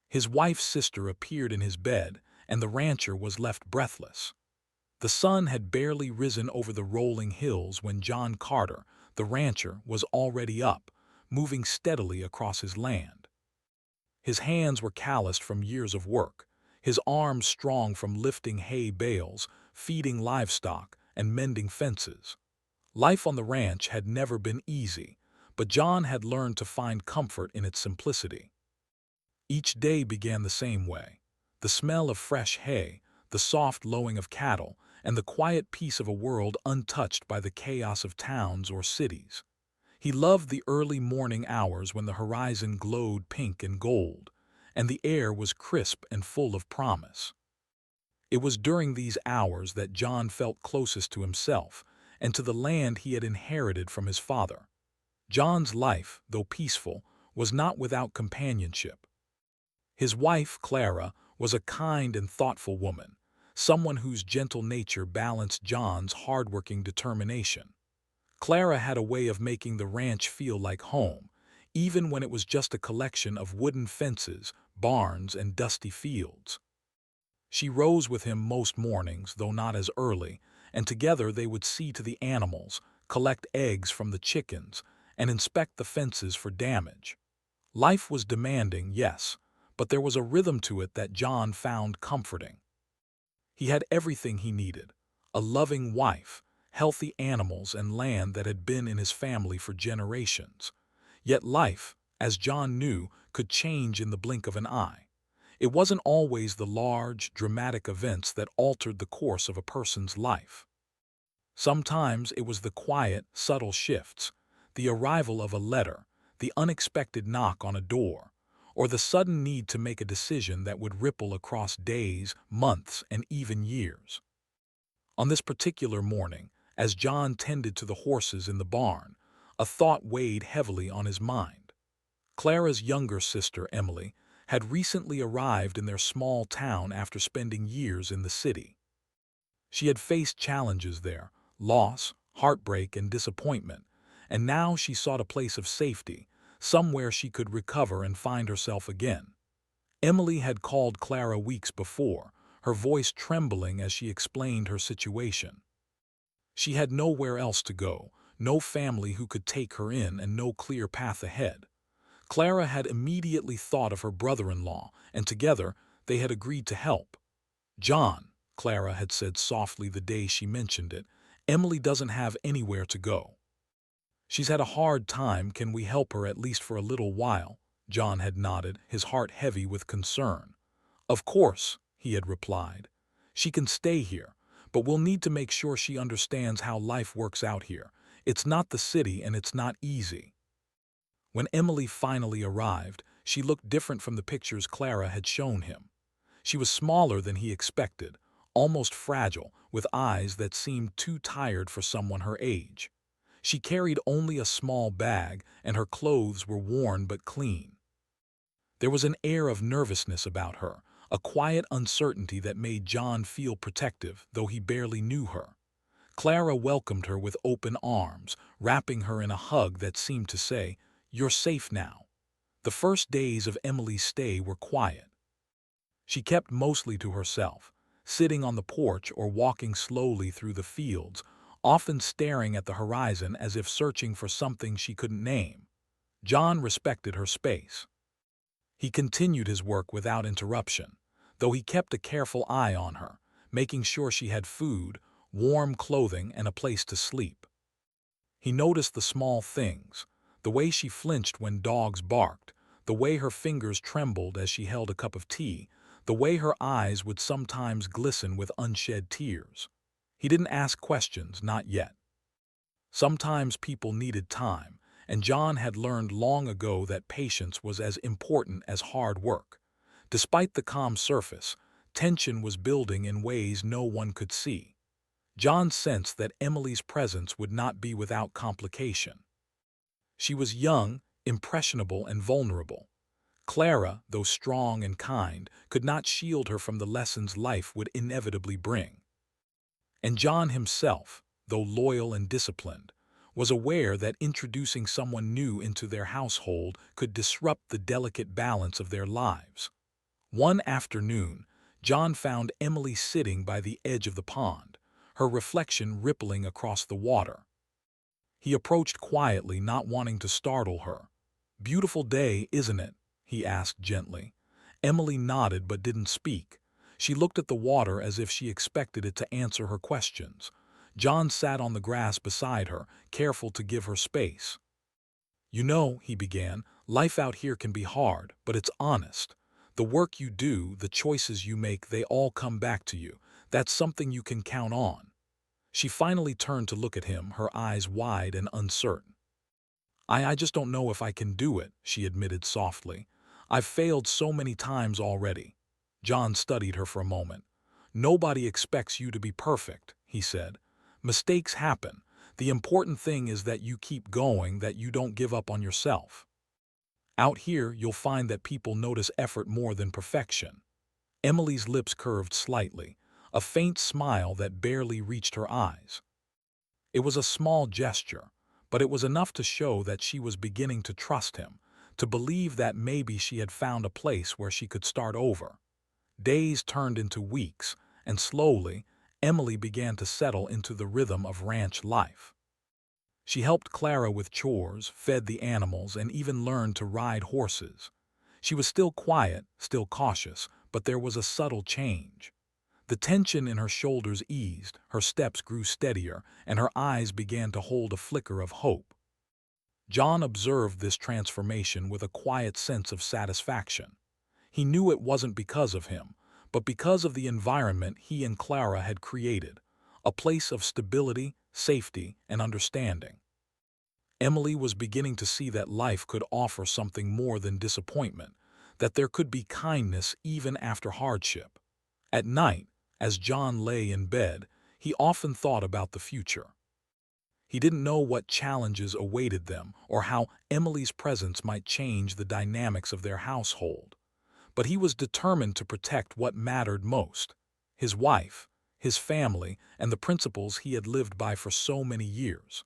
His wife's sister appeared in his bed, and the rancher was left breathless. The sun had barely risen over the rolling hills when John Carter, the rancher, was already up, moving steadily across his land. His hands were calloused from years of work, his arms strong from lifting hay bales, feeding livestock, and mending fences. Life on the ranch had never been easy, but John had learned to find comfort in its simplicity. Each day began the same way. The smell of fresh hay, the soft lowing of cattle, and the quiet peace of a world untouched by the chaos of towns or cities. He loved the early morning hours when the horizon glowed pink and gold, and the air was crisp and full of promise. It was during these hours that John felt closest to himself and to the land he had inherited from his father. John's life, though peaceful, was not without companionship. His wife, Clara, was a kind and thoughtful woman, someone whose gentle nature balanced John's hardworking determination. Clara had a way of making the ranch feel like home, even when it was just a collection of wooden fences, barns, and dusty fields. She rose with him most mornings, though not as early, and together they would see to the animals, collect eggs from the chickens, and inspect the fences for damage. Life was demanding, yes, but there was a rhythm to it that John found comforting. He had everything he needed: a loving wife, healthy animals, and land that had been in his family for generations. Yet life, as John knew, could change in the blink of an eye. It wasn't always the large, dramatic events that altered the course of a person's life. Sometimes it was the quiet, subtle shifts, the arrival of a letter, the unexpected knock on a door, or the sudden need to make a decision that would ripple across days, months, and even years. On this particular morning, as John tended to the horses in the barn, a thought weighed heavily on his mind. Clara's younger sister, Emily, had recently arrived in their small town after spending years in the city. She had faced challenges there, loss, heartbreak, and disappointment, and now she sought a place of safety, somewhere she could recover and find herself again. Emily had called Clara weeks before, her voice trembling as she explained her situation. She had nowhere else to go, no family who could take her in, and no clear path ahead. Clara had immediately thought of her brother-in-law, and together they had agreed to help. "John," Clara had said softly the day she mentioned it, "Emily doesn't have anywhere to go. She's had a hard time. Can we help her at least for a little while?" John had nodded, his heart heavy with concern. "Of course," he had replied. "She can stay here, but we'll need to make sure she understands how life works out here. It's not the city, and it's not easy." When Emily finally arrived, she looked different from the pictures Clara had shown him. She was smaller than he expected, almost fragile, with eyes that seemed too tired for someone her age. She carried only a small bag, and her clothes were worn but clean. There was an air of nervousness about her, a quiet uncertainty that made John feel protective, though he barely knew her. Clara welcomed her with open arms, wrapping her in a hug that seemed to say, "You're safe now." The first days of Emily's stay were quiet. She kept mostly to herself, sitting on the porch or walking slowly through the fields, often staring at the horizon as if searching for something she couldn't name. John respected her space. He continued his work without interruption, though he kept a careful eye on her, making sure she had food, warm clothing, and a place to sleep. He noticed the small things: the way she flinched when dogs barked, the way her fingers trembled as she held a cup of tea, the way her eyes would sometimes glisten with unshed tears. He didn't ask questions, not yet. Sometimes people needed time, and John had learned long ago that patience was as important as hard work. Despite the calm surface, tension was building in ways no one could see. John sensed that Emily's presence would not be without complication. She was young, impressionable, and vulnerable. Clara, though strong and kind, could not shield her from the lessons life would inevitably bring. And John himself, though loyal and disciplined, was aware that introducing someone new into their household could disrupt the delicate balance of their lives. One afternoon, John found Emily sitting by the edge of the pond, her reflection rippling across the water. He approached quietly, not wanting to startle her. "Beautiful day, isn't it?" he asked gently. Emily nodded but didn't speak. She looked at the water as if she expected it to answer her questions. John sat on the grass beside her, careful to give her space. "You know," he began, "life out here can be hard, but it's honest. The work you do, the choices you make, they all come back to you. That's something you can count on." She finally turned to look at him, her eyes wide and uncertain. I just don't know if I can do it," she admitted softly. "I've failed so many times already." John studied her for a moment. "Nobody expects you to be perfect," he said. "Mistakes happen. The important thing is that you keep going, that you don't give up on yourself. Out here, you'll find that people notice effort more than perfection." Emily's lips curved slightly, a faint smile that barely reached her eyes. It was a small gesture, but it was enough to show that she was beginning to trust him, to believe that maybe she had found a place where she could start over. Days turned into weeks, and slowly, Emily began to settle into the rhythm of ranch life. She helped Clara with chores, fed the animals, and even learned to ride horses. She was still quiet, still cautious, but there was a subtle change. The tension in her shoulders eased, her steps grew steadier, and her eyes began to hold a flicker of hope. John observed this transformation with a quiet sense of satisfaction. He knew it wasn't because of him, but because of the environment he and Clara had created, a place of stability, safety, and understanding. Emily was beginning to see that life could offer something more than disappointment, that there could be kindness even after hardship. At night, as John lay in bed, he often thought about the future. He didn't know what challenges awaited them or how Emily's presence might change the dynamics of their household. But he was determined to protect what mattered most: his wife, his family, and the principles he had lived by for so many years.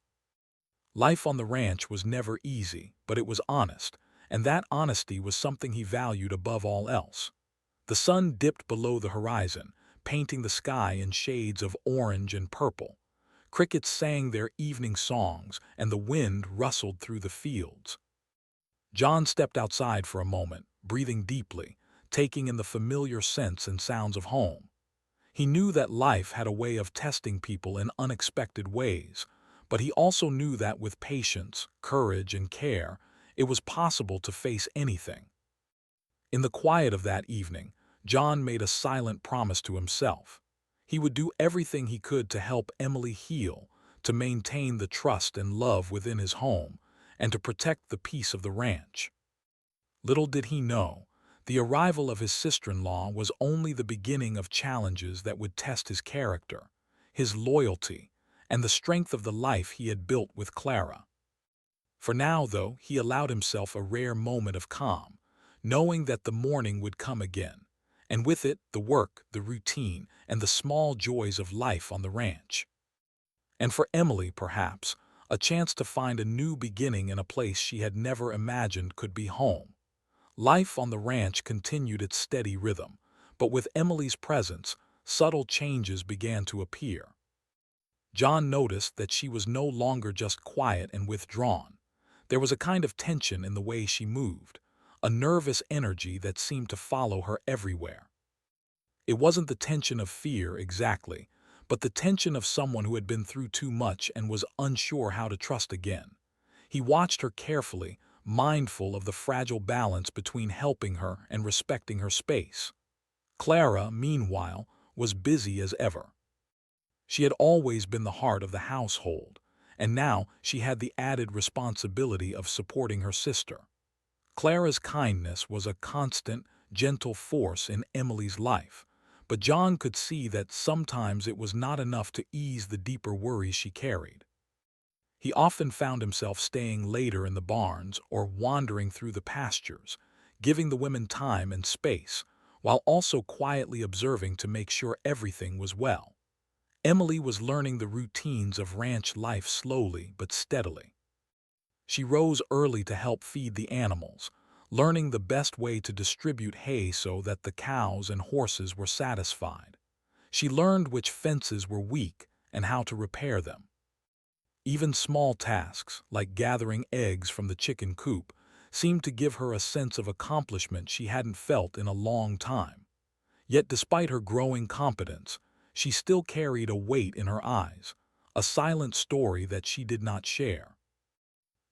Life on the ranch was never easy, but it was honest, and that honesty was something he valued above all else. The sun dipped below the horizon, painting the sky in shades of orange and purple. Crickets sang their evening songs, and the wind rustled through the fields. John stepped outside for a moment, breathing deeply, taking in the familiar scents and sounds of home. He knew that life had a way of testing people in unexpected ways, but he also knew that with patience, courage, and care, it was possible to face anything. In the quiet of that evening, John made a silent promise to himself. He would do everything he could to help Emily heal, to maintain the trust and love within his home, and to protect the peace of the ranch. Little did he know, the arrival of his sister-in-law was only the beginning of challenges that would test his character, his loyalty, and the strength of the life he had built with Clara. For now, though, he allowed himself a rare moment of calm, knowing that the morning would come again, and with it the work, the routine, and the small joys of life on the ranch. And for Emily, perhaps, a chance to find a new beginning in a place she had never imagined could be home. Life on the ranch continued its steady rhythm, but with Emily's presence, subtle changes began to appear. John noticed that she was no longer just quiet and withdrawn. There was a kind of tension in the way she moved, a nervous energy that seemed to follow her everywhere. It wasn't the tension of fear exactly, but the tension of someone who had been through too much and was unsure how to trust again. He watched her carefully, mindful of the fragile balance between helping her and respecting her space. Clara, meanwhile, was busy as ever. She had always been the heart of the household, and now she had the added responsibility of supporting her sister. Clara's kindness was a constant, gentle force in Emily's life, but John could see that sometimes it was not enough to ease the deeper worries she carried. He often found himself staying later in the barns or wandering through the pastures, giving the women time and space, while also quietly observing to make sure everything was well. Emily was learning the routines of ranch life slowly but steadily. She rose early to help feed the animals, learning the best way to distribute hay so that the cows and horses were satisfied. She learned which fences were weak and how to repair them. Even small tasks, like gathering eggs from the chicken coop, seemed to give her a sense of accomplishment she hadn't felt in a long time. Yet despite her growing competence, she still carried a weight in her eyes, a silent story that she did not share.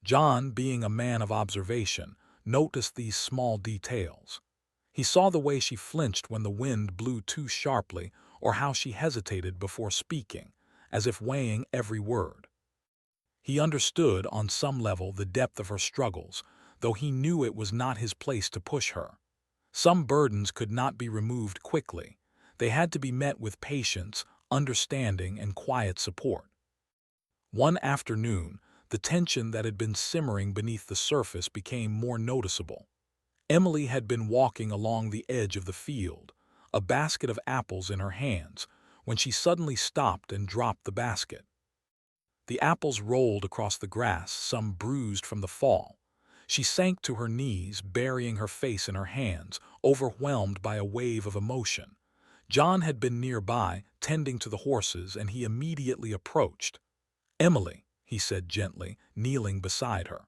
John, being a man of observation, noticed these small details. He saw the way she flinched when the wind blew too sharply or how she hesitated before speaking, as if weighing every word. He understood on some level the depth of her struggles, though he knew it was not his place to push her. Some burdens could not be removed quickly. They had to be met with patience, understanding, and quiet support. One afternoon, the tension that had been simmering beneath the surface became more noticeable. Emily had been walking along the edge of the field, a basket of apples in her hands, when she suddenly stopped and dropped the basket. The apples rolled across the grass, some bruised from the fall. She sank to her knees, burying her face in her hands, overwhelmed by a wave of emotion. John had been nearby, tending to the horses, and he immediately approached. "Emily," he said gently, kneeling beside her.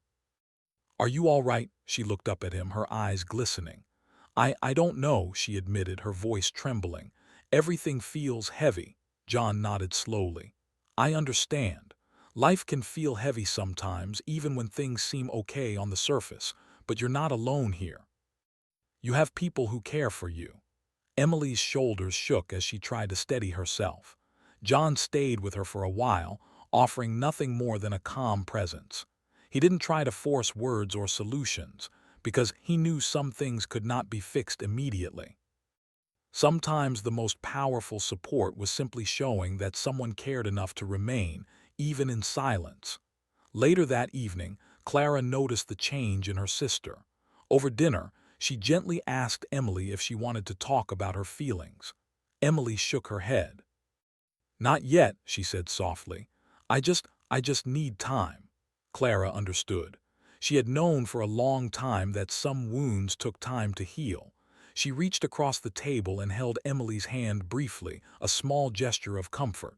"Are you all right?" She looked up at him, her eyes glistening. I don't know," she admitted, her voice trembling. "Everything feels heavy." John nodded slowly. "I understand. Life can feel heavy sometimes, even when things seem okay on the surface, but you're not alone here. You have people who care for you." Emily's shoulders shook as she tried to steady herself. John stayed with her for a while, offering nothing more than a calm presence. He didn't try to force words or solutions, because he knew some things could not be fixed immediately. Sometimes the most powerful support was simply showing that someone cared enough to remain, even in silence. Later that evening, Clara noticed the change in her sister. Over dinner, she gently asked Emily if she wanted to talk about her feelings. Emily shook her head. "Not yet," she said softly. I just need time." Clara understood. She had known for a long time that some wounds took time to heal. She reached across the table and held Emily's hand briefly, a small gesture of comfort.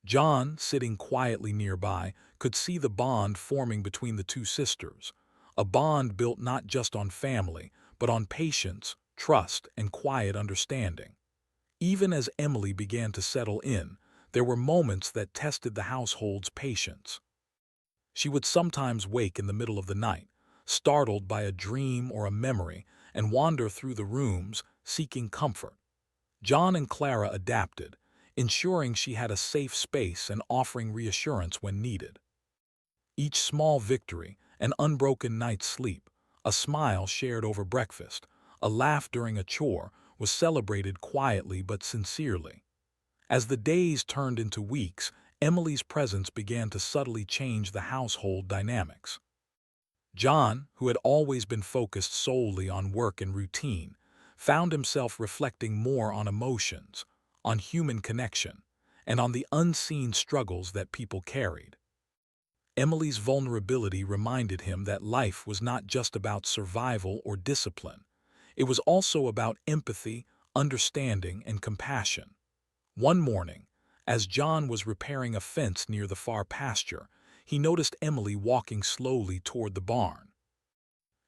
John, sitting quietly nearby, could see the bond forming between the two sisters, a bond built not just on family, but on patience, trust, and quiet understanding. Even as Emily began to settle in, there were moments that tested the household's patience. She would sometimes wake in the middle of the night, startled by a dream or a memory, and wander through the rooms, seeking comfort. John and Clara adapted, ensuring she had a safe space and offering reassurance when needed. Each small victory, an unbroken night's sleep, a smile shared over breakfast, a laugh during a chore, was celebrated quietly but sincerely. As the days turned into weeks, Emily's presence began to subtly change the household dynamics. John, who had always been focused solely on work and routine, found himself reflecting more on emotions, on human connection, and on the unseen struggles that people carried. Emily's vulnerability reminded him that life was not just about survival or discipline. It was also about empathy, understanding, and compassion. One morning, as John was repairing a fence near the far pasture, he noticed Emily walking slowly toward the barn.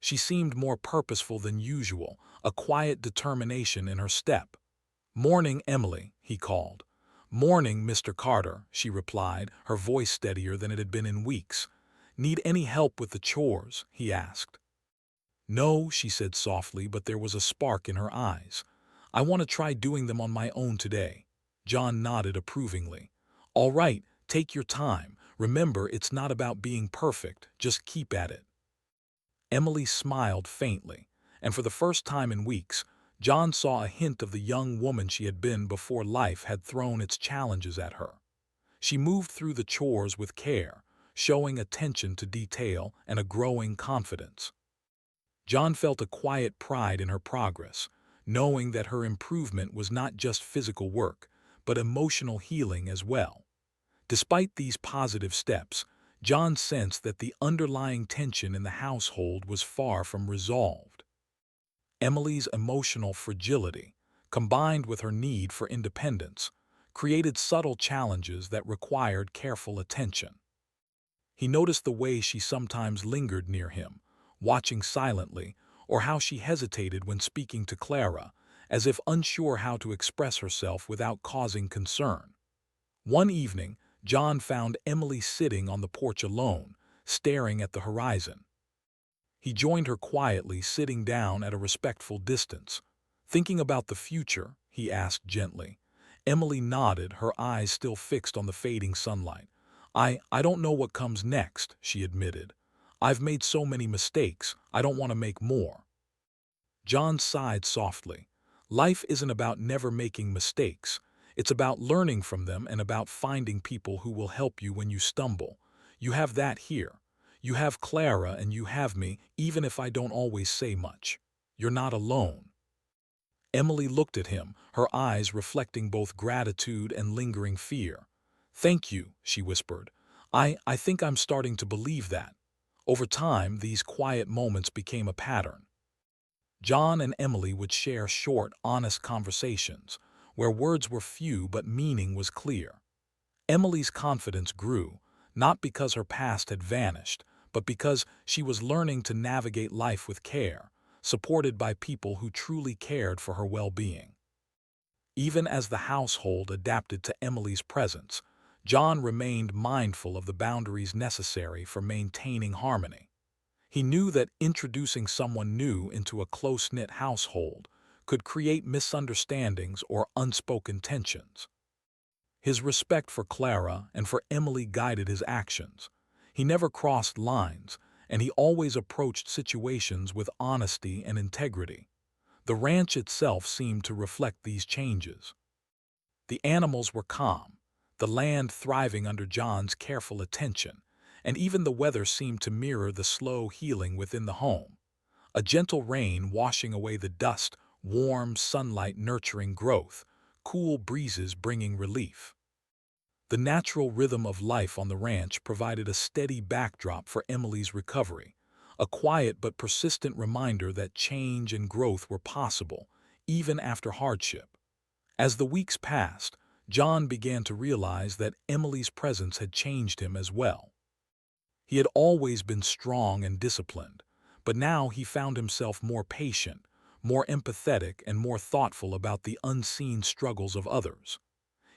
She seemed more purposeful than usual, a quiet determination in her step. "Morning, Emily," he called. "Morning, Mr. Carter," she replied, her voice steadier than it had been in weeks. "Need any help with the chores?" he asked. "No," she said softly, but there was a spark in her eyes. "I want to try doing them on my own today." John nodded approvingly. "All right, take your time. Remember, it's not about being perfect, just keep at it." Emily smiled faintly, and for the first time in weeks, John saw a hint of the young woman she had been before life had thrown its challenges at her. She moved through the chores with care, showing attention to detail and a growing confidence. John felt a quiet pride in her progress, knowing that her improvement was not just physical work, but emotional healing as well. Despite these positive steps, John sensed that the underlying tension in the household was far from resolved. Emily's emotional fragility, combined with her need for independence, created subtle challenges that required careful attention. He noticed the way she sometimes lingered near him, watching silently, or how she hesitated when speaking to Clara, as if unsure how to express herself without causing concern. One evening, John found Emily sitting on the porch alone, staring at the horizon. He joined her quietly, sitting down at a respectful distance. "Thinking about the future?" he asked gently. Emily nodded, her eyes still fixed on the fading sunlight. I don't know what comes next," she admitted. "I've made so many mistakes, I don't want to make more." John sighed softly. "Life isn't about never making mistakes. It's about learning from them and about finding people who will help you when you stumble. You have that here. You have Clara and you have me, even if I don't always say much. You're not alone." Emily looked at him, her eyes reflecting both gratitude and lingering fear. "Thank you," she whispered. I think I'm starting to believe that." Over time, these quiet moments became a pattern. John and Emily would share short, honest conversations, where words were few but meaning was clear. Emily's confidence grew, not because her past had vanished, but because she was learning to navigate life with care, supported by people who truly cared for her well-being. Even as the household adapted to Emily's presence, John remained mindful of the boundaries necessary for maintaining harmony. He knew that introducing someone new into a close-knit household could create misunderstandings or unspoken tensions. His respect for Clara and for Emily guided his actions. He never crossed lines, and he always approached situations with honesty and integrity. The ranch itself seemed to reflect these changes. The animals were calm, the land thriving under John's careful attention, and even the weather seemed to mirror the slow healing within the home. A gentle rain washing away the dust, warm sunlight nurturing growth, cool breezes bringing relief. The natural rhythm of life on the ranch provided a steady backdrop for Emily's recovery, a quiet but persistent reminder that change and growth were possible, even after hardship. As the weeks passed, John began to realize that Emily's presence had changed him as well. He had always been strong and disciplined, but now he found himself more patient, more empathetic, and more thoughtful about the unseen struggles of others.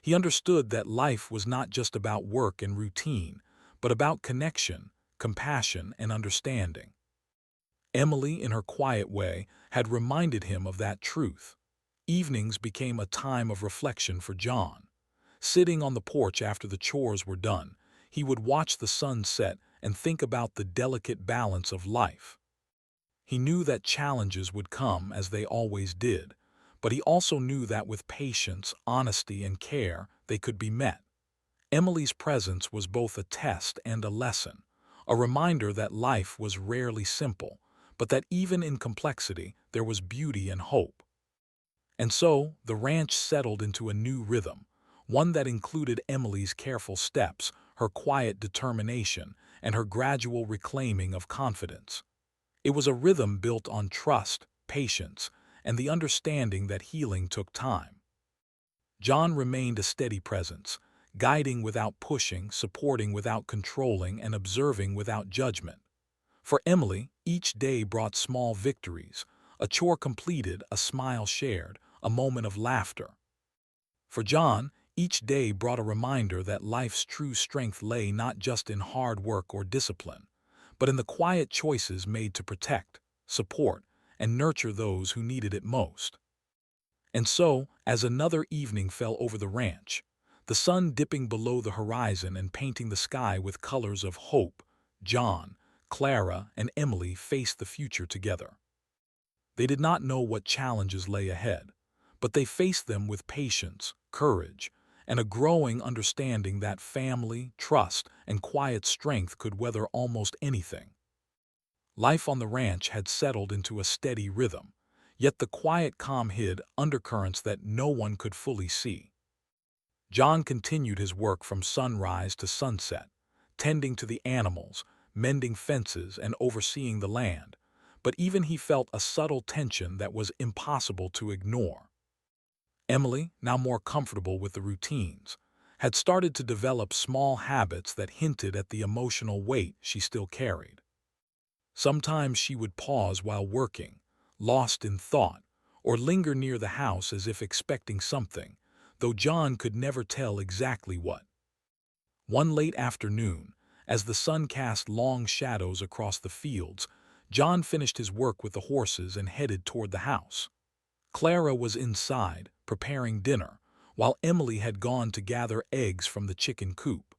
He understood that life was not just about work and routine, but about connection, compassion, and understanding. Emily, in her quiet way, had reminded him of that truth. Evenings became a time of reflection for John. Sitting on the porch after the chores were done, he would watch the sun set and think about the delicate balance of life. He knew that challenges would come, as they always did, but he also knew that with patience, honesty, and care, they could be met. Emily's presence was both a test and a lesson, a reminder that life was rarely simple, but that even in complexity, there was beauty and hope. And so, the ranch settled into a new rhythm, one that included Emily's careful steps, her quiet determination, and her gradual reclaiming of confidence. It was a rhythm built on trust, patience, and the understanding that healing took time. John remained a steady presence, guiding without pushing, supporting without controlling, and observing without judgment. For Emily, each day brought small victories, a chore completed, a smile shared, a moment of laughter. For John, each day brought a reminder that life's true strength lay not just in hard work or discipline, but in the quiet choices made to protect, support, and nurture those who needed it most. And so, as another evening fell over the ranch, the sun dipping below the horizon and painting the sky with colors of hope, John, Clara, and Emily faced the future together. They did not know what challenges lay ahead, but they faced them with patience, courage, and a growing understanding that family, trust, and quiet strength could weather almost anything. Life on the ranch had settled into a steady rhythm, yet the quiet calm hid undercurrents that no one could fully see. John continued his work from sunrise to sunset, tending to the animals, mending fences, and overseeing the land, but even he felt a subtle tension that was impossible to ignore. Emily, now more comfortable with the routines, had started to develop small habits that hinted at the emotional weight she still carried. Sometimes she would pause while working, lost in thought, or linger near the house as if expecting something, though John could never tell exactly what. One late afternoon, as the sun cast long shadows across the fields, John finished his work with the horses and headed toward the house. Clara was inside, preparing dinner, while Emily had gone to gather eggs from the chicken coop.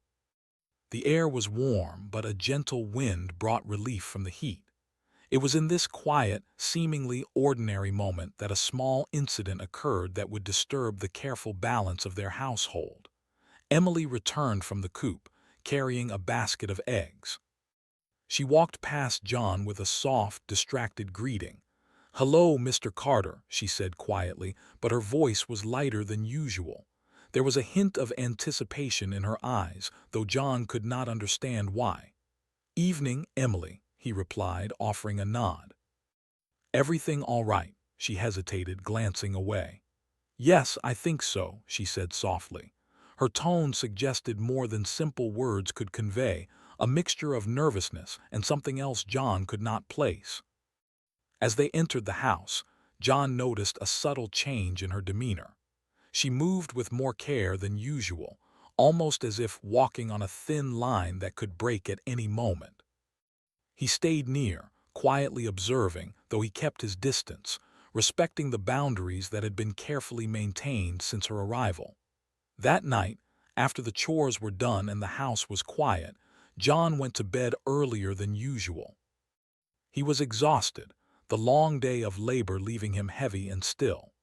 The air was warm, but a gentle wind brought relief from the heat. It was in this quiet, seemingly ordinary moment that a small incident occurred that would disturb the careful balance of their household. Emily returned from the coop, carrying a basket of eggs. She walked past John with a soft, distracted greeting. "Hello, Mr. Carter," she said quietly, but her voice was lighter than usual. There was a hint of anticipation in her eyes, though John could not understand why. "Evening, Emily," he replied, offering a nod. "Everything all right?" She hesitated, glancing away. "Yes, I think so," she said softly. Her tone suggested more than simple words could convey, a mixture of nervousness and something else John could not place. As they entered the house, John noticed a subtle change in her demeanor. She moved with more care than usual, almost as if walking on a thin line that could break at any moment. He stayed near, quietly observing, though he kept his distance, respecting the boundaries that had been carefully maintained since her arrival. That night, after the chores were done and the house was quiet, John went to bed earlier than usual. He was exhausted, the long day of labor leaving him heavy and still.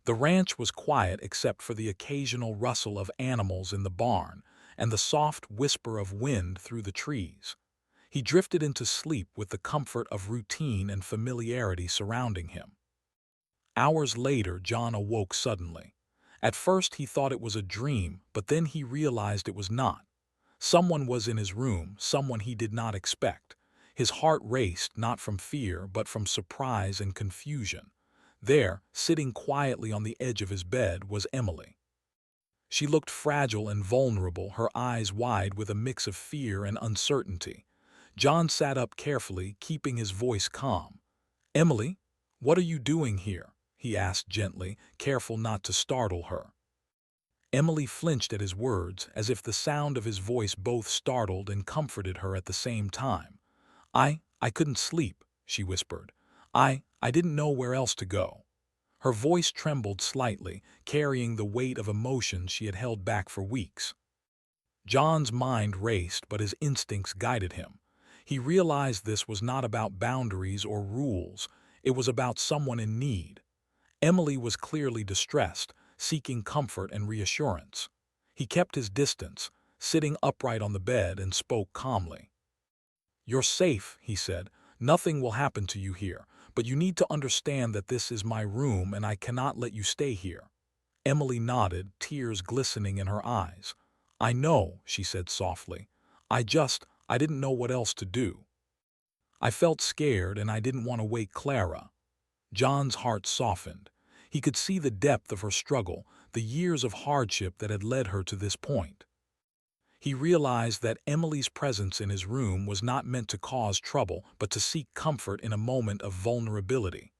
The ranch was quiet except for the occasional rustle of animals in the barn and the soft whisper of wind through the trees. He drifted into sleep with the comfort of routine and familiarity surrounding him. Hours later, John awoke suddenly. At first he thought it was a dream, but then he realized it was not. Someone was in his room, someone he did not expect. His heart raced, not from fear, but from surprise and confusion. There, sitting quietly on the edge of his bed, was Emily. She looked fragile and vulnerable, her eyes wide with a mix of fear and uncertainty. John sat up carefully, keeping his voice calm. "Emily, what are you doing here?" he asked gently, careful not to startle her. Emily flinched at his words, as if the sound of his voice both startled and comforted her at the same time. I couldn't sleep," she whispered. I didn't know where else to go." Her voice trembled slightly, carrying the weight of emotions she had held back for weeks. John's mind raced, but his instincts guided him. He realized this was not about boundaries or rules. It was about someone in need. Emily was clearly distressed, seeking comfort and reassurance. He kept his distance, sitting upright on the bed, and spoke calmly. "You're safe," he said. "Nothing will happen to you here, but you need to understand that this is my room and I cannot let you stay here." Emily nodded, tears glistening in her eyes. "I know," she said softly. I didn't know what else to do. I felt scared and I didn't want to wake Clara." John's heart softened. He could see the depth of her struggle, the years of hardship that had led her to this point. He realized that Emily's presence in his room was not meant to cause trouble, but to seek comfort in a moment of vulnerability.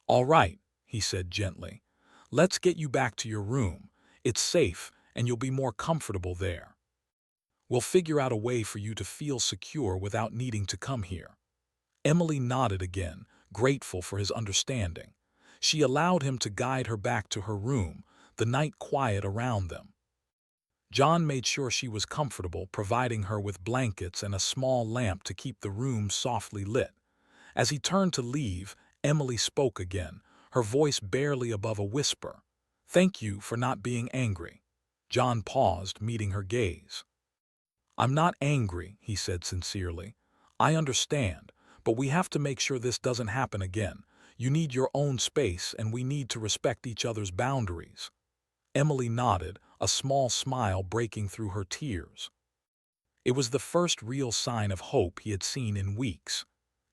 "All right," he said gently. "Let's get you back to your room. It's safe, and you'll be more comfortable there. We'll figure out a way for you to feel secure without needing to come here." Emily nodded again, grateful for his understanding. She allowed him to guide her back to her room, the night quiet around them. John made sure she was comfortable, providing her with blankets and a small lamp to keep the room softly lit. As he turned to leave, Emily spoke again, her voice barely above a whisper. "Thank you for not being angry." John paused, meeting her gaze. "I'm not angry," he said sincerely. "I understand, but we have to make sure this doesn't happen again. You need your own space, and we need to respect each other's boundaries." Emily nodded, a small smile breaking through her tears. It was the first real sign of hope he had seen in weeks.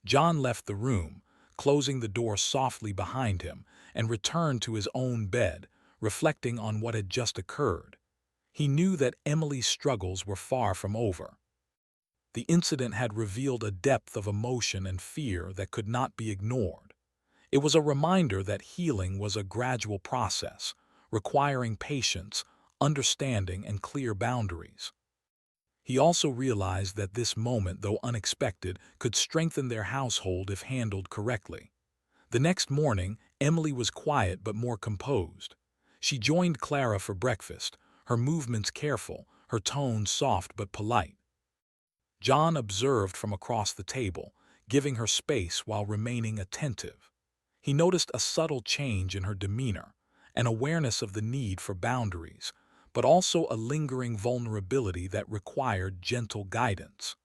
John left the room, closing the door softly behind him, and returned to his own bed, reflecting on what had just occurred. He knew that Emily's struggles were far from over. The incident had revealed a depth of emotion and fear that could not be ignored. It was a reminder that healing was a gradual process, requiring patience, understanding, and clear boundaries. He also realized that this moment, though unexpected, could strengthen their household if handled correctly. The next morning, Emily was quiet but more composed. She joined Clara for breakfast, her movements careful, her tone soft but polite. John observed from across the table, giving her space while remaining attentive. He noticed a subtle change in her demeanor, an awareness of the need for boundaries, but also a lingering vulnerability that required gentle guidance.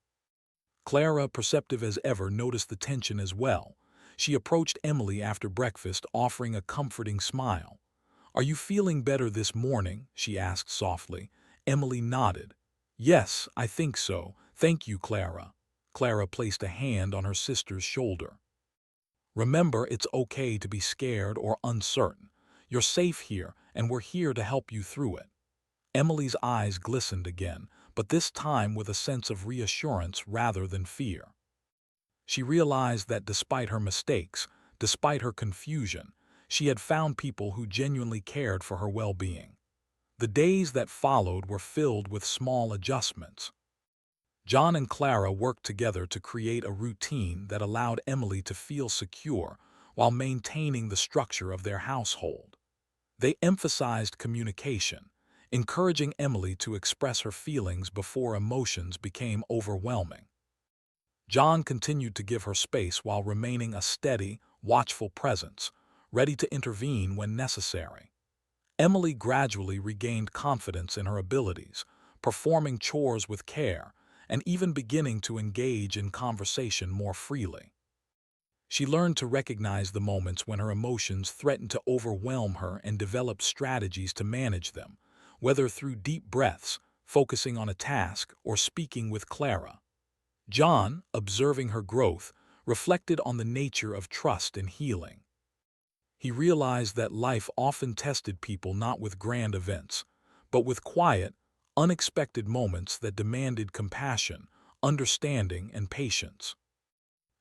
Clara, perceptive as ever, noticed the tension as well. She approached Emily after breakfast, offering a comforting smile. "Are you feeling better this morning?" she asked softly. Emily nodded. "Yes, I think so. Thank you, Clara." Clara placed a hand on her sister's shoulder. "Remember, it's okay to be scared or uncertain. You're safe here, and we're here to help you through it." Emily's eyes glistened again, but this time with a sense of reassurance rather than fear. She realized that despite her mistakes, despite her confusion, she had found people who genuinely cared for her well-being. The days that followed were filled with small adjustments. John and Clara worked together to create a routine that allowed Emily to feel secure while maintaining the structure of their household. They emphasized communication, encouraging Emily to express her feelings before emotions became overwhelming. John continued to give her space while remaining a steady, watchful presence, ready to intervene when necessary. Emily gradually regained confidence in her abilities, performing chores with care, and even beginning to engage in conversation more freely. She learned to recognize the moments when her emotions threatened to overwhelm her and develop strategies to manage them, whether through deep breaths, focusing on a task, or speaking with Clara. John, observing her growth, reflected on the nature of trust and healing. He realized that life often tested people not with grand events, but with quiet, unexpected moments that demanded compassion, understanding, and patience.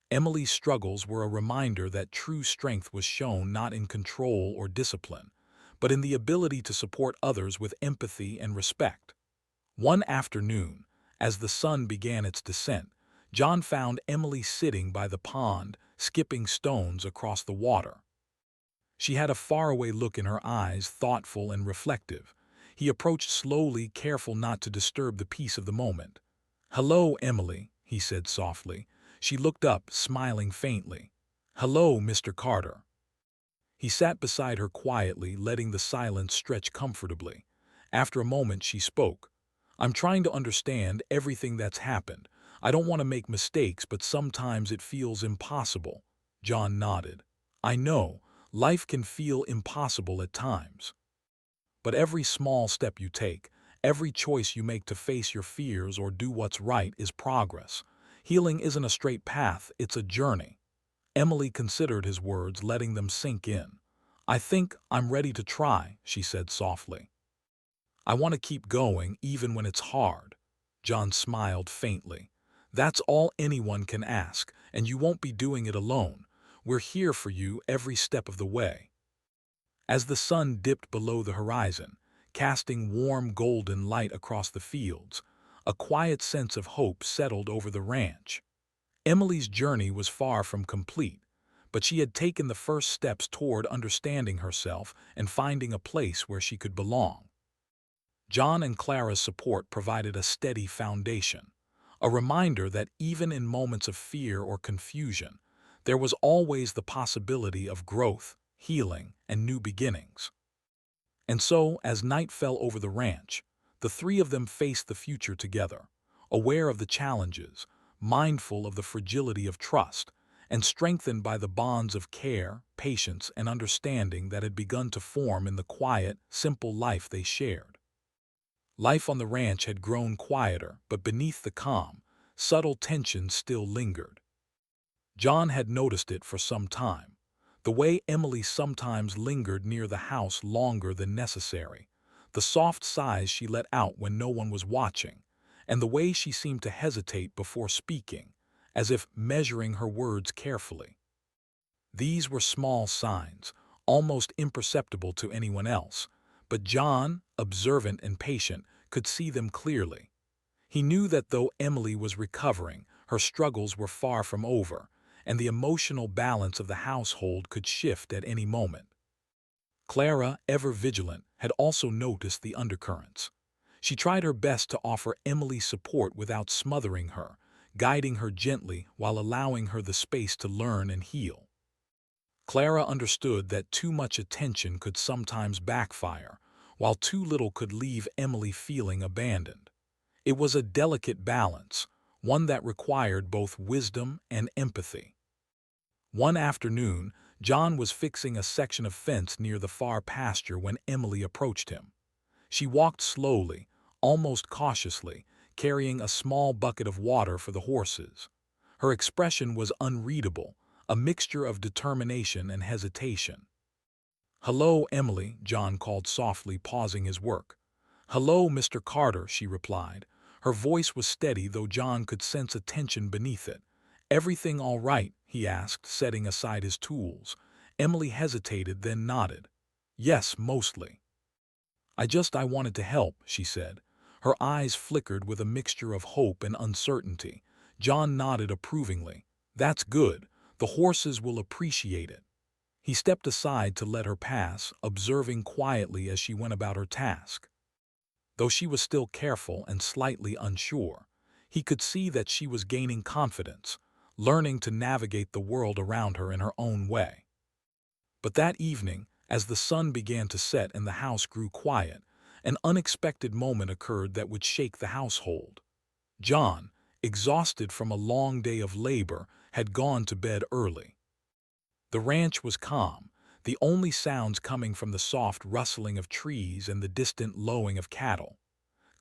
Emily's struggles were a reminder that true strength was shown not in control or discipline, but in the ability to support others with empathy and respect. One afternoon, as the sun began its descent, John found Emily sitting by the pond, skipping stones across the water. She had a faraway look in her eyes, thoughtful and reflective. He approached slowly, careful not to disturb the peace of the moment. "Hello, Emily," he said softly. She looked up, smiling faintly. "Hello, Mr. Carter." He sat beside her quietly, letting the silence stretch comfortably. After a moment, she spoke. "I'm trying to understand everything that's happened. I don't want to make mistakes, but sometimes it feels impossible." John nodded. "I know. Life can feel impossible at times. But every small step you take, every choice you make to face your fears or do what's right is progress. Healing isn't a straight path, it's a journey." Emily considered his words, letting them sink in. "I think I'm ready to try," she said softly. "I want to keep going even when it's hard." John smiled faintly. "That's all anyone can ask, and you won't be doing it alone. We're here for you every step of the way." As the sun dipped below the horizon, casting warm golden light across the fields, a quiet sense of hope settled over the ranch. Emily's journey was far from complete, but she had taken the first steps toward understanding herself and finding a place where she could belong. John and Clara's support provided a steady foundation, a reminder that even in moments of fear or confusion, there was always the possibility of growth, healing, and new beginnings. And so, as night fell over the ranch, the three of them faced the future together, aware of the challenges, mindful of the fragility of trust, and strengthened by the bonds of care, patience, and understanding that had begun to form in the quiet, simple life they shared. Life on the ranch had grown quieter, but beneath the calm, subtle tension still lingered. John had noticed it for some time. The way Emily sometimes lingered near the house longer than necessary, the soft sighs she let out when no one was watching, and the way she seemed to hesitate before speaking, as if measuring her words carefully. These were small signs, almost imperceptible to anyone else, but John, observant and patient, could see them clearly. He knew that though Emily was recovering, her struggles were far from over, and the emotional balance of the household could shift at any moment. Clara, ever vigilant, had also noticed the undercurrents. She tried her best to offer Emily support without smothering her, guiding her gently while allowing her the space to learn and heal. Clara understood that too much attention could sometimes backfire, while too little could leave Emily feeling abandoned. It was a delicate balance, one that required both wisdom and empathy. One afternoon, John was fixing a section of fence near the far pasture when Emily approached him. She walked slowly, almost cautiously, carrying a small bucket of water for the horses. Her expression was unreadable, a mixture of determination and hesitation. "Hello, Emily," John called softly, pausing his work. "Hello, Mr. Carter," she replied. Her voice was steady, though John could sense a tension beneath it. "Everything all right?" he asked, setting aside his tools. Emily hesitated, then nodded. "Yes, mostly." I wanted to help," she said. Her eyes flickered with a mixture of hope and uncertainty. John nodded approvingly. "That's good. The horses will appreciate it." He stepped aside to let her pass, observing quietly as she went about her task. Though she was still careful and slightly unsure, he could see that she was gaining confidence, learning to navigate the world around her in her own way. But that evening, as the sun began to set and the house grew quiet, an unexpected moment occurred that would shake the household. John, exhausted from a long day of labor, had gone to bed early. The ranch was calm, the only sounds coming from the soft rustling of trees and the distant lowing of cattle.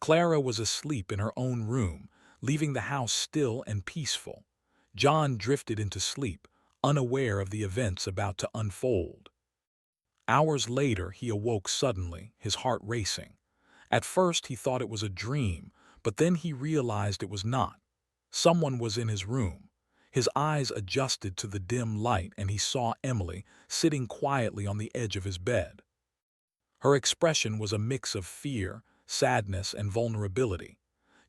Clara was asleep in her own room, leaving the house still and peaceful. John drifted into sleep, unaware of the events about to unfold. Hours later, he awoke suddenly, his heart racing. At first, he thought it was a dream, but then he realized it was not. Someone was in his room. His eyes adjusted to the dim light and he saw Emily sitting quietly on the edge of his bed. Her expression was a mix of fear, sadness, and vulnerability.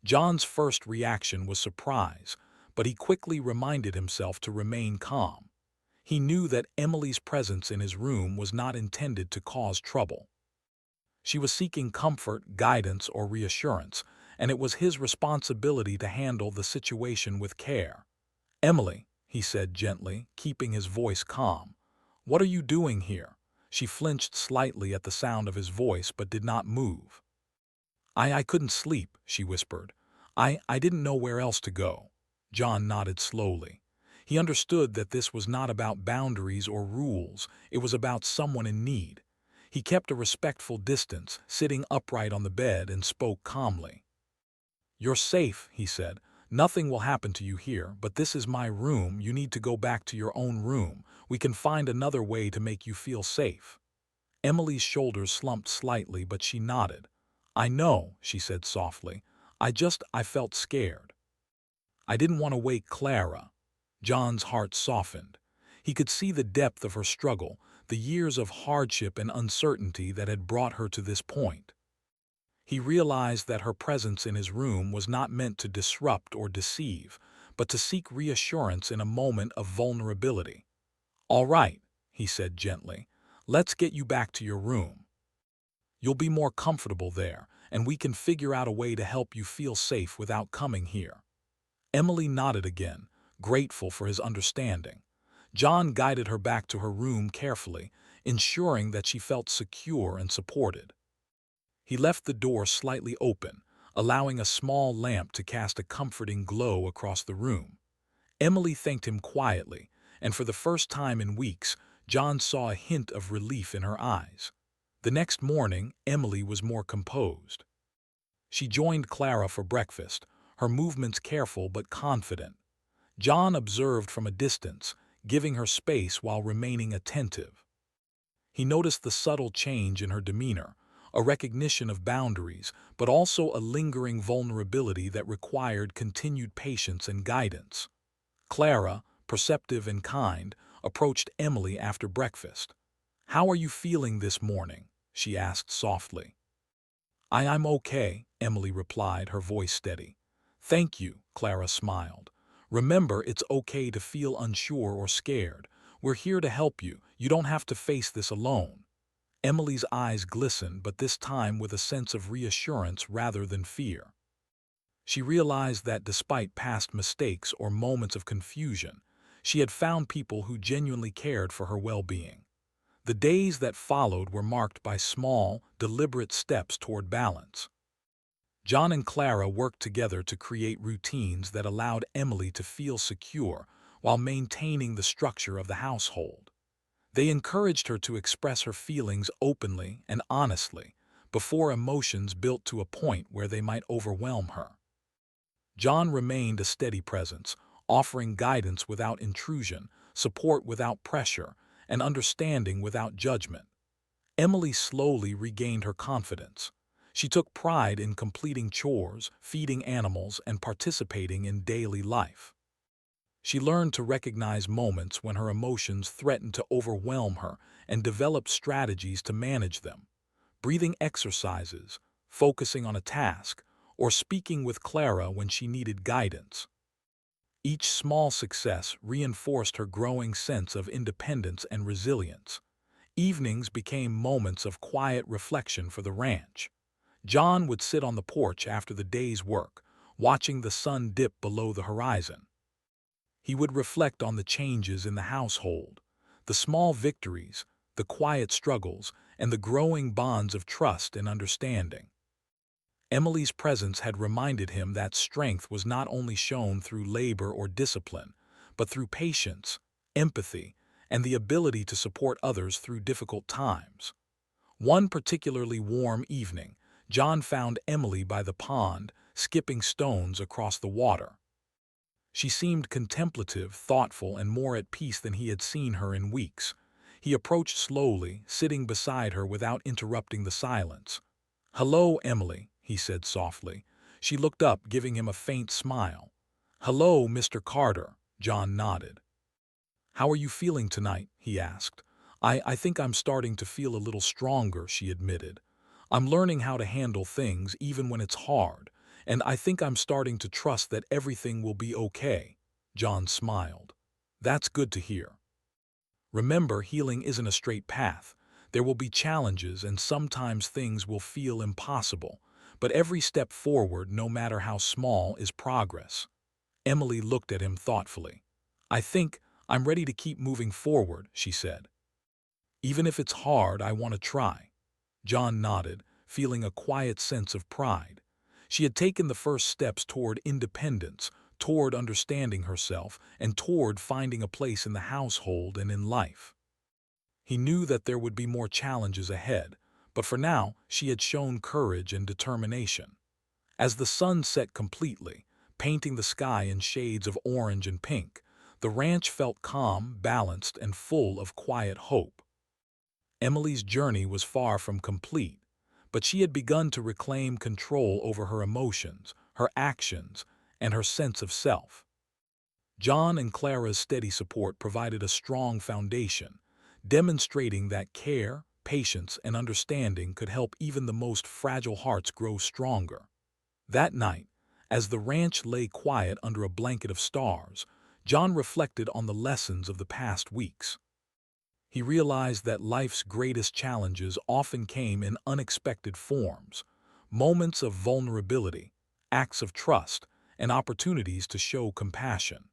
John's first reaction was surprise, but he quickly reminded himself to remain calm. He knew that Emily's presence in his room was not intended to cause trouble. She was seeking comfort, guidance, or reassurance, and it was his responsibility to handle the situation with care. "Emily," he said gently, keeping his voice calm, "what are you doing here?" She flinched slightly at the sound of his voice but did not move. I couldn't sleep," she whispered. I didn't know where else to go." John nodded slowly. He understood that this was not about boundaries or rules, it was about someone in need. He kept a respectful distance, sitting upright on the bed, and spoke calmly. "You're safe," he said. "Nothing will happen to you here, but this is my room. You need to go back to your own room. We can find another way to make you feel safe." Emily's shoulders slumped slightly, but she nodded. "I know," she said softly. I felt scared. I didn't want to wake Clara." John's heart softened. He could see the depth of her struggle, the years of hardship and uncertainty that had brought her to this point. He realized that her presence in his room was not meant to disrupt or deceive, but to seek reassurance in a moment of vulnerability. "All right," he said gently. "Let's get you back to your room. You'll be more comfortable there, and we can figure out a way to help you feel safe without coming here." Emily nodded again, grateful for his understanding. John guided her back to her room carefully, ensuring that she felt secure and supported. He left the door slightly open, allowing a small lamp to cast a comforting glow across the room. Emily thanked him quietly, and for the first time in weeks, John saw a hint of relief in her eyes. The next morning, Emily was more composed. She joined Clara for breakfast, her movements careful but confident. John observed from a distance, giving her space while remaining attentive. He noticed the subtle change in her demeanor, a recognition of boundaries, but also a lingering vulnerability that required continued patience and guidance. Clara, perceptive and kind, approached Emily after breakfast. "How are you feeling this morning?" she asked softly. I'm okay," Emily replied, her voice steady. "Thank you," Clara smiled. "Remember, it's okay to feel unsure or scared. We're here to help you. You don't have to face this alone." Emily's eyes glistened, but this time with a sense of reassurance rather than fear. She realized that despite past mistakes or moments of confusion, she had found people who genuinely cared for her well-being. The days that followed were marked by small, deliberate steps toward balance. John and Clara worked together to create routines that allowed Emily to feel secure while maintaining the structure of the household. They encouraged her to express her feelings openly and honestly before emotions built to a point where they might overwhelm her. John remained a steady presence, offering guidance without intrusion, support without pressure, and understanding without judgment. Emily slowly regained her confidence. She took pride in completing chores, feeding animals, and participating in daily life. She learned to recognize moments when her emotions threatened to overwhelm her and developed strategies to manage them. Breathing exercises, focusing on a task, or speaking with Clara when she needed guidance. Each small success reinforced her growing sense of independence and resilience. Evenings became moments of quiet reflection for the ranch. John would sit on the porch after the day's work, watching the sun dip below the horizon. He would reflect on the changes in the household, the small victories, the quiet struggles, and the growing bonds of trust and understanding. Emily's presence had reminded him that strength was not only shown through labor or discipline, but through patience, empathy, and the ability to support others through difficult times. One particularly warm evening, John found Emily by the pond, skipping stones across the water. She seemed contemplative, thoughtful, and more at peace than he had seen her in weeks. He approached slowly, sitting beside her without interrupting the silence. "Hello, Emily," he said softly. She looked up, giving him a faint smile. "Hello, Mr. Carter," John nodded. "How are you feeling tonight?" he asked. I think I'm starting to feel a little stronger," she admitted. "I'm learning how to handle things even when it's hard, and I think I'm starting to trust that everything will be okay." John smiled. "That's good to hear. Remember, healing isn't a straight path. There will be challenges and sometimes things will feel impossible, but every step forward, no matter how small, is progress." Emily looked at him thoughtfully. "I think I'm ready to keep moving forward," she said. "Even if it's hard, I want to try." John nodded, feeling a quiet sense of pride. She had taken the first steps toward independence, toward understanding herself, and toward finding a place in the household and in life. He knew that there would be more challenges ahead, but for now she had shown courage and determination. As the sun set completely, painting the sky in shades of orange and pink, the ranch felt calm, balanced, and full of quiet hope. Emily's journey was far from complete, but she had begun to reclaim control over her emotions, her actions, and her sense of self. John and Clara's steady support provided a strong foundation, demonstrating that care, patience, and understanding could help even the most fragile hearts grow stronger. That night, as the ranch lay quiet under a blanket of stars, John reflected on the lessons of the past weeks. He realized that life's greatest challenges often came in unexpected forms, moments of vulnerability, acts of trust, and opportunities to show compassion.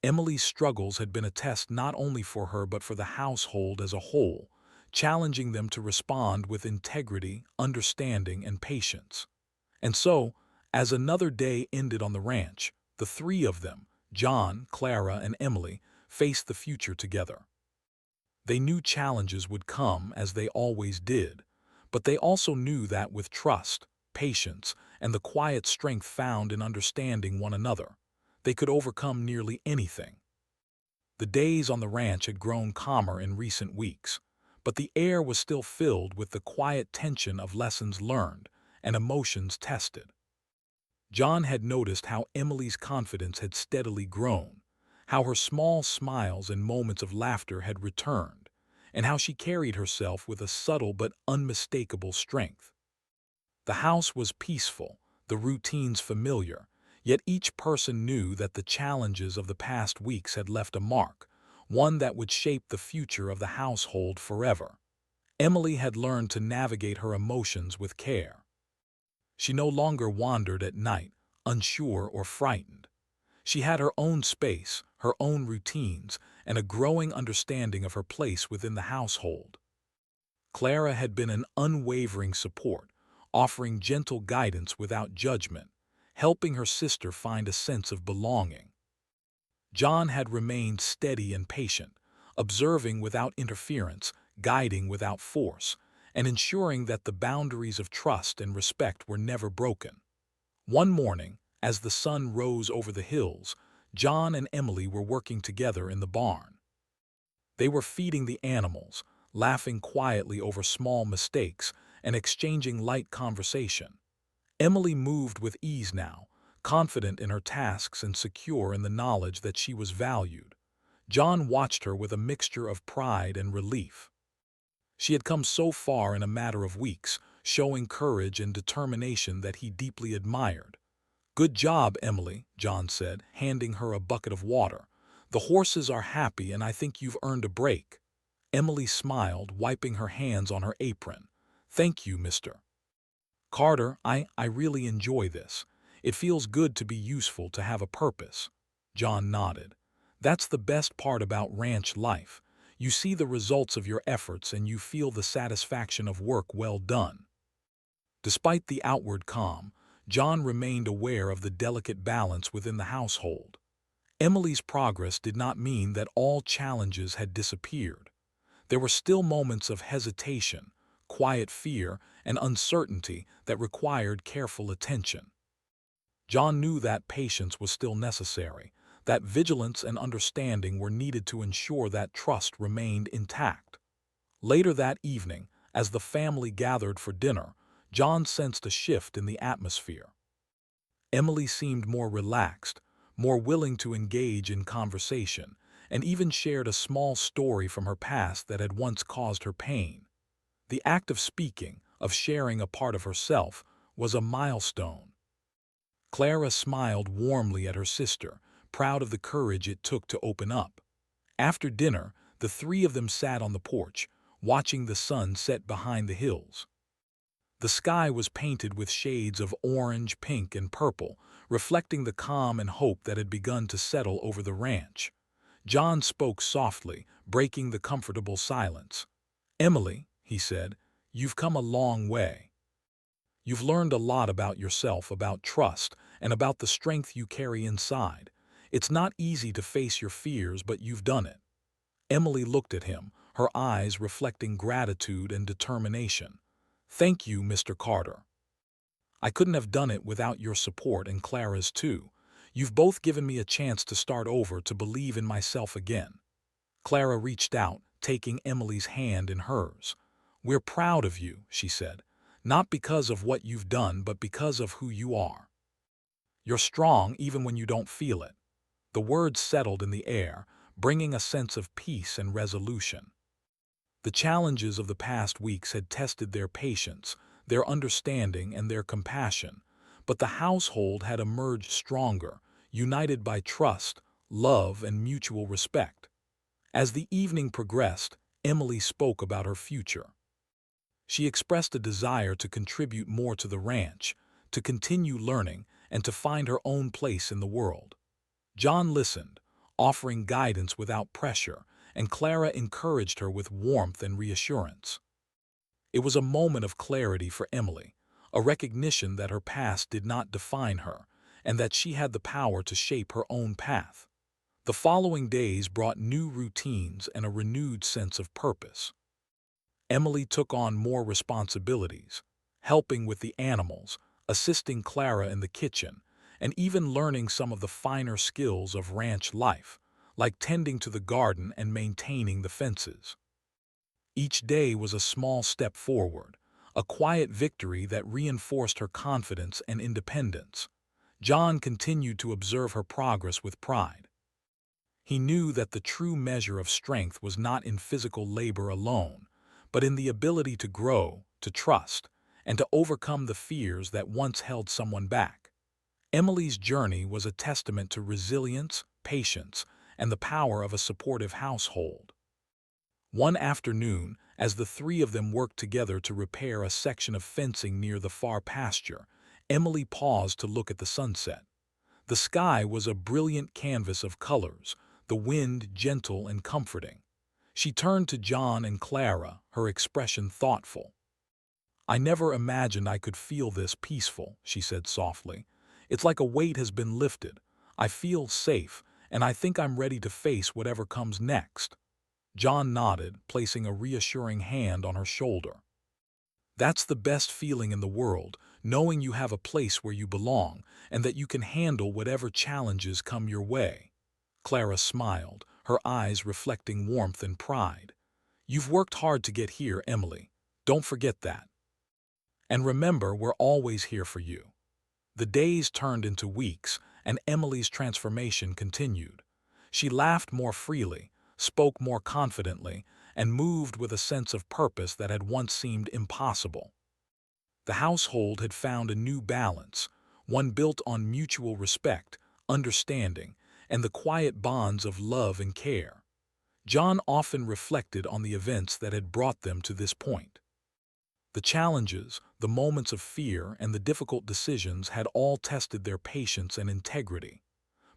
Emily's struggles had been a test not only for her but for the household as a whole, challenging them to respond with integrity, understanding, and patience. And so, as another day ended on the ranch, the three of them, John, Clara, and Emily, faced the future together. They knew challenges would come, as they always did, but they also knew that with trust, patience, and the quiet strength found in understanding one another. They could overcome nearly anything. The days on the ranch had grown calmer in recent weeks, but the air was still filled with the quiet tension of lessons learned and emotions tested. John had noticed how Emily's confidence had steadily grown, how her small smiles and moments of laughter had returned, and how she carried herself with a subtle but unmistakable strength. The house was peaceful, the routines familiar, yet each person knew that the challenges of the past weeks had left a mark, one that would shape the future of the household forever. Emily had learned to navigate her emotions with care. She no longer wandered at night, unsure or frightened. She had her own space, her own routines, and a growing understanding of her place within the household. Clara had been an unwavering support, offering gentle guidance without judgment, helping her sister find a sense of belonging. John had remained steady and patient, observing without interference, guiding without force, and ensuring that the boundaries of trust and respect were never broken. One morning, as the sun rose over the hills, John and Emily were working together in the barn. They were feeding the animals, laughing quietly over small mistakes, and exchanging light conversation. Emily moved with ease now, confident in her tasks and secure in the knowledge that she was valued. John watched her with a mixture of pride and relief. She had come so far in a matter of weeks, showing courage and determination that he deeply admired. "Good job, Emily," John said, handing her a bucket of water. "The horses are happy and I think you've earned a break." Emily smiled, wiping her hands on her apron. "Thank you, Mr. Carter. I really enjoy this. It feels good to be useful, to have a purpose." John nodded. "That's the best part about ranch life. You see the results of your efforts and you feel the satisfaction of work well done." Despite the outward calm, John remained aware of the delicate balance within the household. Emily's progress did not mean that all challenges had disappeared. There were still moments of hesitation, quiet fear, and uncertainty that required careful attention. John knew that patience was still necessary, that vigilance and understanding were needed to ensure that trust remained intact. Later that evening, as the family gathered for dinner, John sensed a shift in the atmosphere. Emily seemed more relaxed, more willing to engage in conversation, and even shared a small story from her past that had once caused her pain. The act of speaking, of sharing a part of herself, was a milestone. Clara smiled warmly at her sister, proud of the courage it took to open up. After dinner, the three of them sat on the porch, watching the sun set behind the hills. The sky was painted with shades of orange, pink, and purple, reflecting the calm and hope that had begun to settle over the ranch. John spoke softly, breaking the comfortable silence. "Emily," he said, "you've come a long way. You've learned a lot about yourself, about trust, and about the strength you carry inside. It's not easy to face your fears, but you've done it." Emily looked at him, her eyes reflecting gratitude and determination. "Thank you, Mr. Carter. I couldn't have done it without your support and Clara's too. You've both given me a chance to start over, to believe in myself again." Clara reached out, taking Emily's hand in hers. "We're proud of you," she said, "not because of what you've done, but because of who you are. You're strong even when you don't feel it." The words settled in the air, bringing a sense of peace and resolution. The challenges of the past weeks had tested their patience, their understanding, and their compassion, but the household had emerged stronger, united by trust, love, and mutual respect. As the evening progressed, Emily spoke about her future. She expressed a desire to contribute more to the ranch, to continue learning, and to find her own place in the world. John listened, offering guidance without pressure, and Clara encouraged her with warmth and reassurance. It was a moment of clarity for Emily, a recognition that her past did not define her, and that she had the power to shape her own path. The following days brought new routines and a renewed sense of purpose. Emily took on more responsibilities. helping with the animals, assisting Clara in the kitchen, and even learning some of the finer skills of ranch life, like tending to the garden and maintaining the fences. Each day was a small step forward, a quiet victory that reinforced her confidence and independence. John continued to observe her progress with pride. He knew that the true measure of strength was not in physical labor alone, but in the ability to grow, to trust, and to overcome the fears that once held someone back. Emily's journey was a testament to resilience, patience, and the power of a supportive household. One afternoon, as the three of them worked together to repair a section of fencing near the far pasture, Emily paused to look at the sunset. The sky was a brilliant canvas of colors, the wind gentle and comforting. She turned to John and Clara, her expression thoughtful. "I never imagined I could feel this peaceful," she said softly. "It's like a weight has been lifted. I feel safe, and I think I'm ready to face whatever comes next." John nodded, placing a reassuring hand on her shoulder. "That's the best feeling in the world, knowing you have a place where you belong, and that you can handle whatever challenges come your way." Clara smiled, her eyes reflecting warmth and pride. "You've worked hard to get here, Emily. Don't forget that. And remember, we're always here for you." The days turned into weeks, and Emily's transformation continued. She laughed more freely, spoke more confidently, and moved with a sense of purpose that had once seemed impossible. The household had found a new balance, one built on mutual respect, understanding, and the quiet bonds of love and care. John often reflected on the events that had brought them to this point. The challenges, the moments of fear, and the difficult decisions had all tested their patience and integrity.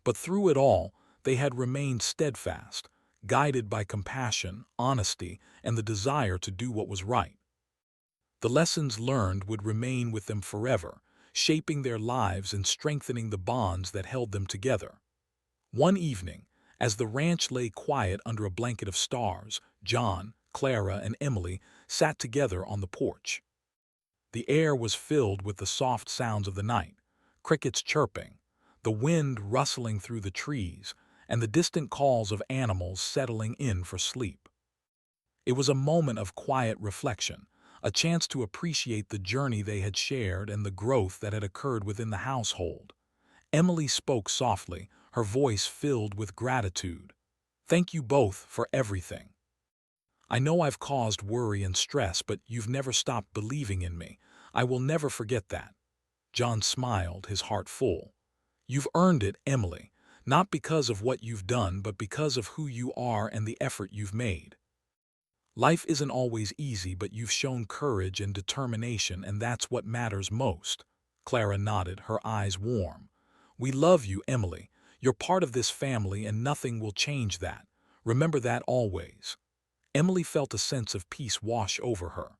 But through it all, they had remained steadfast, guided by compassion, honesty, and the desire to do what was right. The lessons learned would remain with them forever, shaping their lives and strengthening the bonds that held them together. One evening, as the ranch lay quiet under a blanket of stars, John, Clara, and Emily sat together on the porch. The air was filled with the soft sounds of the night, crickets chirping, the wind rustling through the trees, and the distant calls of animals settling in for sleep. It was a moment of quiet reflection, a chance to appreciate the journey they had shared and the growth that had occurred within the household. Emily spoke softly, her voice filled with gratitude. "Thank you both for everything. I know I've caused worry and stress, but you've never stopped believing in me. I will never forget that." John smiled, his heart full. "You've earned it, Emily, not because of what you've done, but because of who you are and the effort you've made. Life isn't always easy, but you've shown courage and determination, and that's what matters most." Clara nodded, her eyes warm. "We love you, Emily. You're part of this family, and nothing will change that. Remember that always." Emily felt a sense of peace wash over her.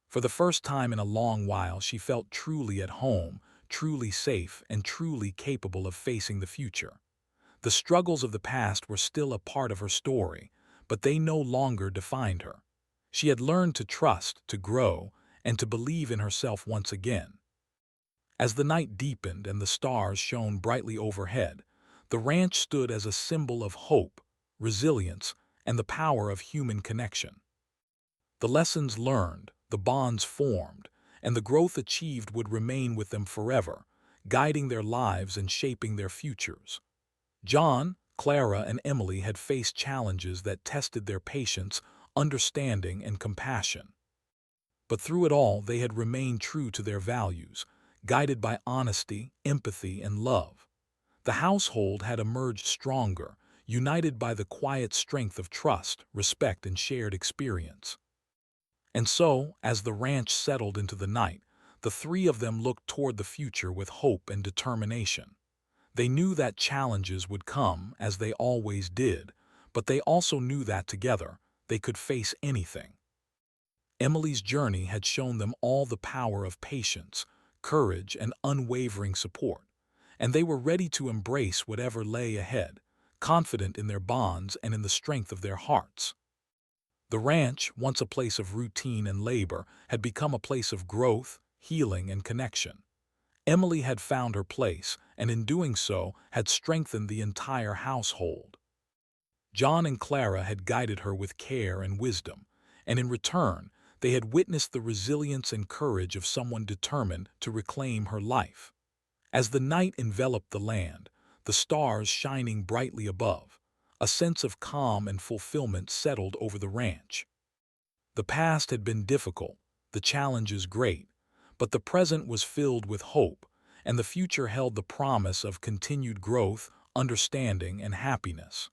For the first time in a long while, she felt truly at home, truly safe, and truly capable of facing the future. The struggles of the past were still a part of her story, but they no longer defined her. She had learned to trust, to grow, and to believe in herself once again. As the night deepened and the stars shone brightly overhead, the ranch stood as a symbol of hope, resilience, and the power of human connection. The lessons learned, the bonds formed, and the growth achieved would remain with them forever, guiding their lives and shaping their futures. John, Clara, and Emily had faced challenges that tested their patience, understanding, and compassion. But through it all, they had remained true to their values, guided by honesty, empathy, and love. The household had emerged stronger, united by the quiet strength of trust, respect, and shared experience. And so, as the ranch settled into the night, the three of them looked toward the future with hope and determination. They knew that challenges would come, as they always did, but they also knew that together, they could face anything. Emily's journey had shown them all the power of patience, courage, and unwavering support, and they were ready to embrace whatever lay ahead, confident in their bonds and in the strength of their hearts. The ranch, once a place of routine and labor, had become a place of growth, healing, and connection. Emily had found her place, and in doing so, had strengthened the entire household. John and Clara had guided her with care and wisdom, and in return, they had witnessed the resilience and courage of someone determined to reclaim her life. As the night enveloped the land, the stars shining brightly above, a sense of calm and fulfillment settled over the ranch. The past had been difficult, the challenges great, but the present was filled with hope, and the future held the promise of continued growth, understanding, and happiness.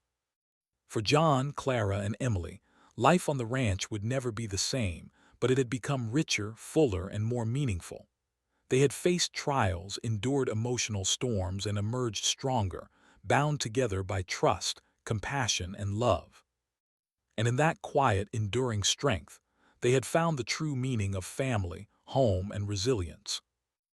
For John, Clara, and Emily, life on the ranch would never be the same, but it had become richer, fuller, and more meaningful. They had faced trials, endured emotional storms, and emerged stronger, bound together by trust, compassion, and love. And in that quiet, enduring strength, they had found the true meaning of family, home, and resilience.